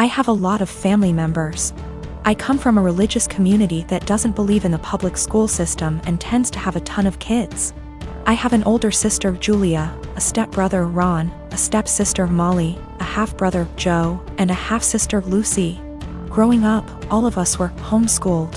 I have a lot of family members. I come from a religious community that doesn't believe in the public school system and tends to have a ton of kids. I have an older sister, Julia, a stepbrother, Ron, a stepsister, Molly, a half-brother, Joe, and a half-sister, Lucy. Growing up, all of us were homeschooled.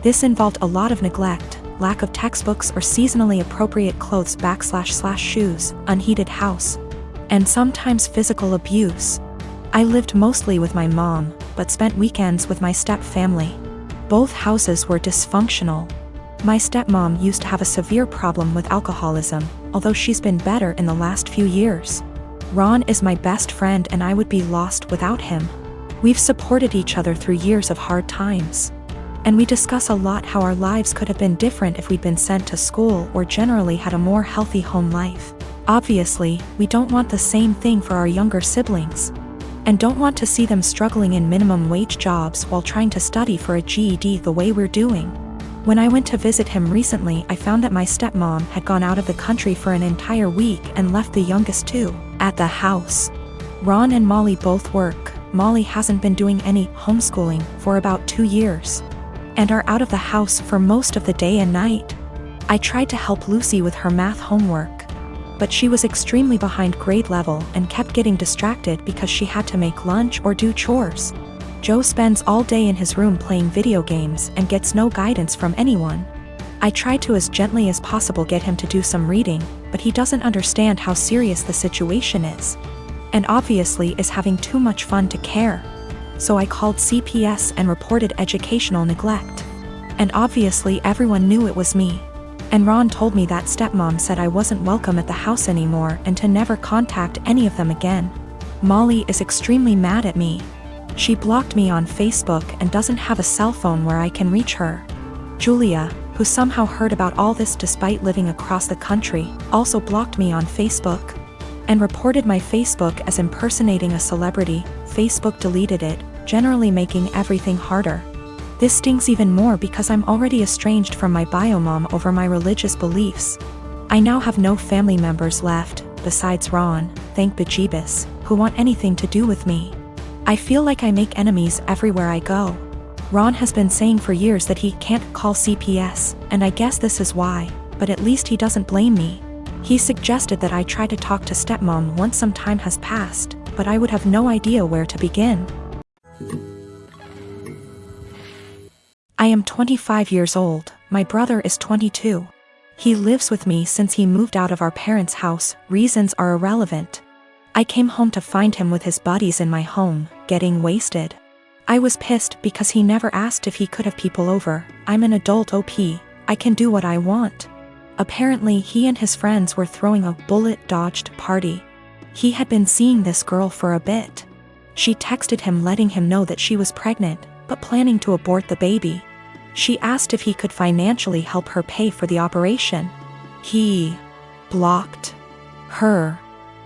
This involved a lot of neglect, lack of textbooks or seasonally appropriate clothes / shoes, unheated house, and sometimes physical abuse. I lived mostly with my mom, but spent weekends with my step-family. Both houses were dysfunctional. My stepmom used to have a severe problem with alcoholism, although she's been better in the last few years. Ron is my best friend and I would be lost without him. We've supported each other through years of hard times. And we discuss a lot how our lives could have been different if we'd been sent to school or generally had a more healthy home life. Obviously, we don't want the same thing for our younger siblings. And don't want to see them struggling in minimum wage jobs while trying to study for a GED the way we're doing. When I went to visit him recently, I found that my stepmom had gone out of the country for an entire week and left the youngest two at the house. Ron and Molly both work. Molly hasn't been doing any homeschooling for about 2 years, and are out of the house for most of the day and night. I tried to help Lucy with her math homework, but she was extremely behind grade level and kept getting distracted because she had to make lunch or do chores. Joe spends all day in his room playing video games and gets no guidance from anyone. I tried to as gently as possible get him to do some reading, but he doesn't understand how serious the situation is, and obviously is having too much fun to care. So I called CPS and reported educational neglect. And obviously everyone knew it was me. And Ron told me that stepmom said I wasn't welcome at the house anymore and to never contact any of them again. Molly is extremely mad at me. She blocked me on Facebook and doesn't have a cell phone where I can reach her. Julia, who somehow heard about all this despite living across the country, also blocked me on Facebook and reported my Facebook as impersonating a celebrity. Facebook deleted it, generally making everything harder. This stings even more because I'm already estranged from my biomom over my religious beliefs. I now have no family members left, besides Ron, thank bejeebus, who want anything to do with me. I feel like I make enemies everywhere I go. Ron has been saying for years that he can't call CPS, and I guess this is why, but at least he doesn't blame me. He suggested that I try to talk to stepmom once some time has passed, but I would have no idea where to begin. I am 25 years old, my brother is 22. He lives with me since he moved out of our parents' house. Reasons are irrelevant. I came home to find him with his buddies in my home, getting wasted. I was pissed because he never asked if he could have people over. I'm an adult OP, I can do what I want. Apparently he and his friends were throwing a bullet-dodged party. He had been seeing this girl for a bit. She texted him letting him know that she was pregnant, but planning to abort the baby. She asked if he could financially help her pay for the operation. He blocked her.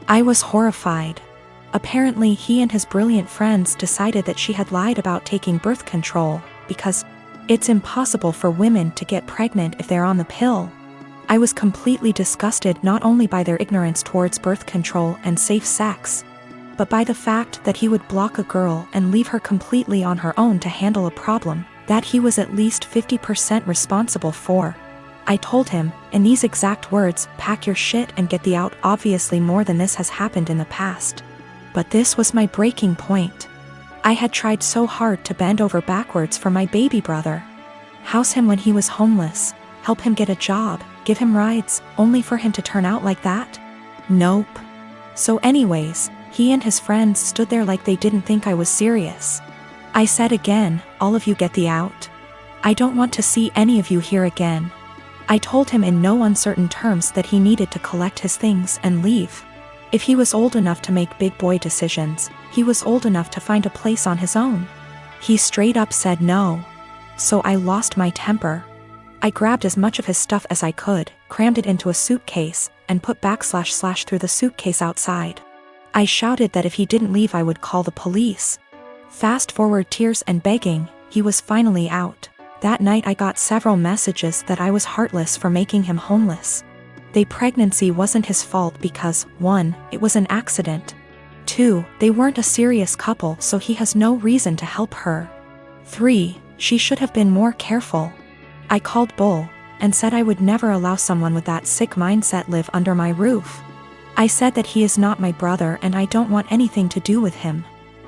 I was horrified. Apparently he and his brilliant friends decided that she had lied about taking birth control, because it's impossible for women to get pregnant if they're on the pill. I was completely disgusted not only by their ignorance towards birth control and safe sex, but by the fact that he would block a girl and leave her completely on her own to handle a problem that he was at least 50% responsible for. I told him, in these exact words, pack your shit and get the out. Obviously more than this has happened in the past. But this was my breaking point. I had tried so hard to bend over backwards for my baby brother. House him when he was homeless, help him get a job, give him rides, only for him to turn out like that? Nope. So anyways, he and his friends stood there like they didn't think I was serious. I said again, all of you get the out. I don't want to see any of you here again. I told him in no uncertain terms that he needed to collect his things and leave. If he was old enough to make big boy decisions, he was old enough to find a place on his own. He straight up said no. So I lost my temper. I grabbed as much of his stuff as I could, crammed it into a suitcase, and put / through the suitcase outside. I shouted that if he didn't leave I would call the police. Fast forward tears and begging, he was finally out. That night I got several messages that I was heartless for making him homeless. The pregnancy wasn't his fault because, 1, it was an accident. 2. They weren't a serious couple, so he has no reason to help her. 3. She should have been more careful. I called bull and said I would never allow someone with that sick mindset live under my roof. I said that he is not my brother and I don't want anything to do with him.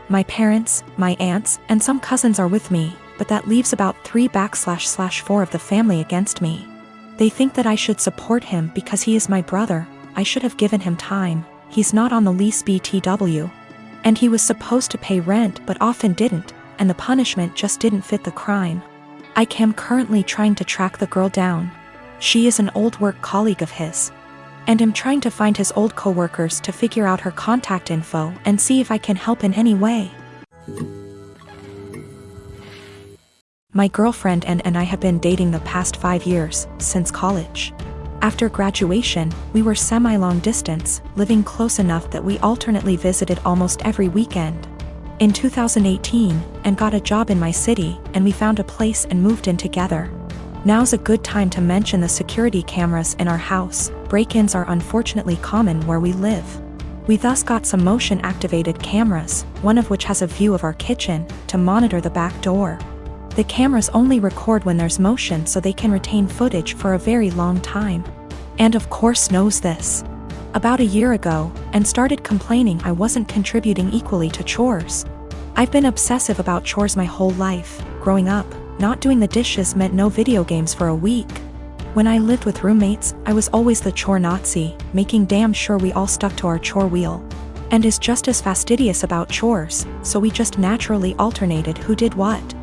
My parents, my aunts, and some cousins are with me, but that leaves about 3/4 of the family against me. They think that I should support him because he is my brother. I should have given him time. He's not on the lease BTW. And he was supposed to pay rent but often didn't, and the punishment just didn't fit the crime. I am currently trying to track the girl down. She is an old work colleague of his. And am trying to find his old co-workers to figure out her contact info and see if I can help in any way. My girlfriend and I have been dating the past 5 years, since college. After graduation, we were semi-long distance, living close enough that we alternately visited almost every weekend. In 2018, and got a job in my city, and we found a place and moved in together. Now's a good time to mention the security cameras in our house. Break-ins are unfortunately common where we live. We thus got some motion-activated cameras, one of which has a view of our kitchen, to monitor the back door. The cameras only record when there's motion so they can retain footage for a very long time. And of course knows this. About a year ago, and started complaining I wasn't contributing equally to chores. I've been obsessive about chores my whole life. Growing up, not doing the dishes meant no video games for a week. When I lived with roommates, I was always the chore Nazi, making damn sure we all stuck to our chore wheel. And is just as fastidious about chores, so we just naturally alternated who did what.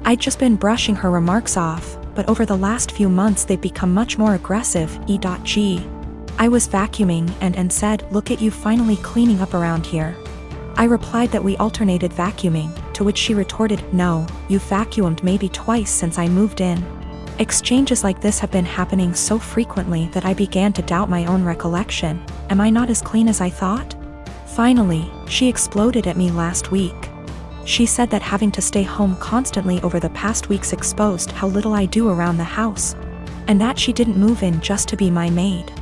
I'd just been brushing her remarks off, but over the last few months they've become much more aggressive. E.g. I was vacuuming and said, "Look at you finally cleaning up around here." I replied that we alternated vacuuming, to which she retorted, "No, you've vacuumed maybe twice since I moved in." Exchanges like this have been happening so frequently that I began to doubt my own recollection. Am I not as clean as I thought? Finally, she exploded at me last week. She said that having to stay home constantly over the past weeks exposed how little I do around the house, and that she didn't move in just to be my maid.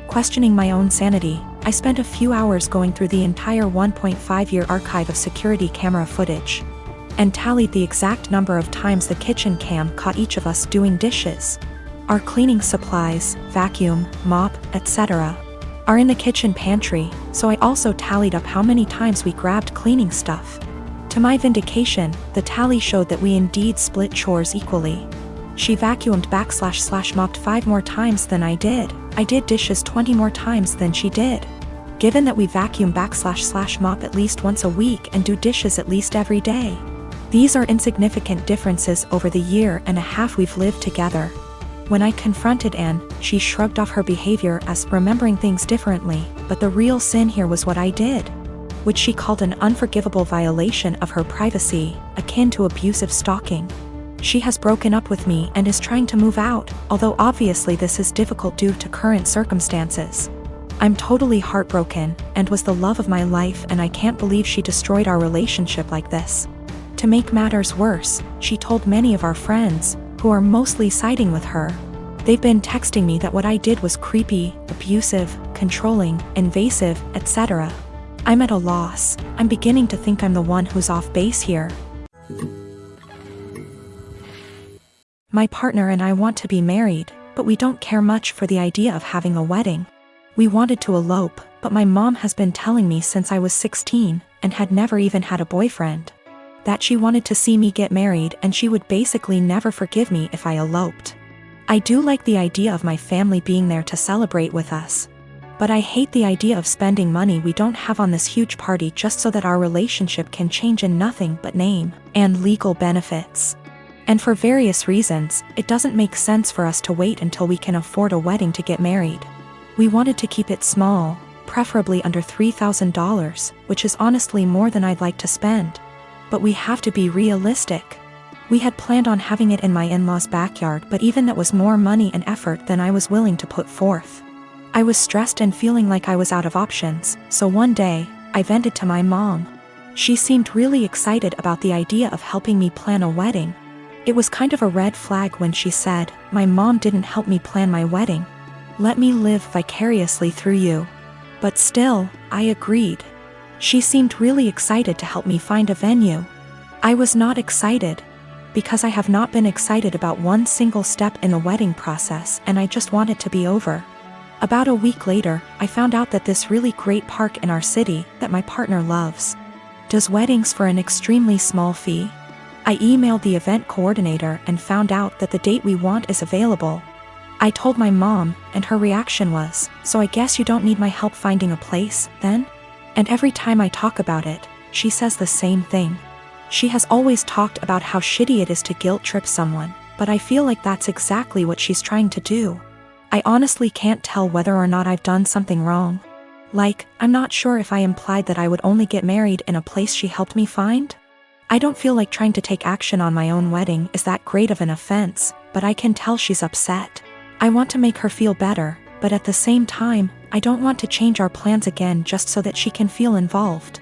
Questioning my own sanity, I spent a few hours going through the entire 1.5-year archive of security camera footage, and tallied the exact number of times the kitchen cam caught each of us doing dishes. Our cleaning supplies, vacuum, mop, etc., are in the kitchen pantry, so I also tallied up how many times we grabbed cleaning stuff. To my vindication, the tally showed that we indeed split chores equally. She vacuumed/mopped 5 more times than I did. I did dishes 20 more times than she did. Given that we vacuum/mop at least once a week and do dishes at least every day, these are insignificant differences over the year and a half we've lived together. When I confronted Anne, she shrugged off her behavior as remembering things differently, but the real sin here was what I did, which she called an unforgivable violation of her privacy, akin to abusive stalking. She has broken up with me and is trying to move out, although obviously this is difficult due to current circumstances. I'm totally heartbroken, and was the love of my life, and I can't believe she destroyed our relationship like this. To make matters worse, she told many of our friends, who are mostly siding with her. They've been texting me that what I did was creepy, abusive, controlling, invasive, etc. I'm at a loss. I'm beginning to think I'm the one who's off base here. My partner and I want to be married, but we don't care much for the idea of having a wedding. We wanted to elope, but my mom has been telling me since I was 16, and had never even had a boyfriend, that she wanted to see me get married and she would basically never forgive me if I eloped. I do like the idea of my family being there to celebrate with us, but I hate the idea of spending money we don't have on this huge party just so that our relationship can change in nothing but name and legal benefits. And for various reasons, it doesn't make sense for us to wait until we can afford a wedding to get married. We wanted to keep it small, preferably under $3,000, which is honestly more than I'd like to spend. But we have to be realistic. We had planned on having it in my in-laws' backyard, but even that was more money and effort than I was willing to put forth. I was stressed and feeling like I was out of options, so one day, I vented to my mom. She seemed really excited about the idea of helping me plan a wedding. It was kind of a red flag when she said, "My mom didn't help me plan my wedding. Let me live vicariously through you." But still, I agreed. She seemed really excited to help me find a venue. I was not excited, because I have not been excited about one single step in the wedding process, and I just want it to be over. About a week later, I found out that this really great park in our city that my partner loves does weddings for an extremely small fee. I emailed the event coordinator and found out that the date we want is available. I told my mom, and her reaction was, "So I guess you don't need my help finding a place, then?" And every time I talk about it, she says the same thing. She has always talked about how shitty it is to guilt trip someone, but I feel like that's exactly what she's trying to do. I honestly can't tell whether or not I've done something wrong. Like, I'm not sure if I implied that I would only get married in a place she helped me find. I don't feel like trying to take action on my own wedding is that great of an offense, but I can tell she's upset. I want to make her feel better, but at the same time, I don't want to change our plans again just so that she can feel involved.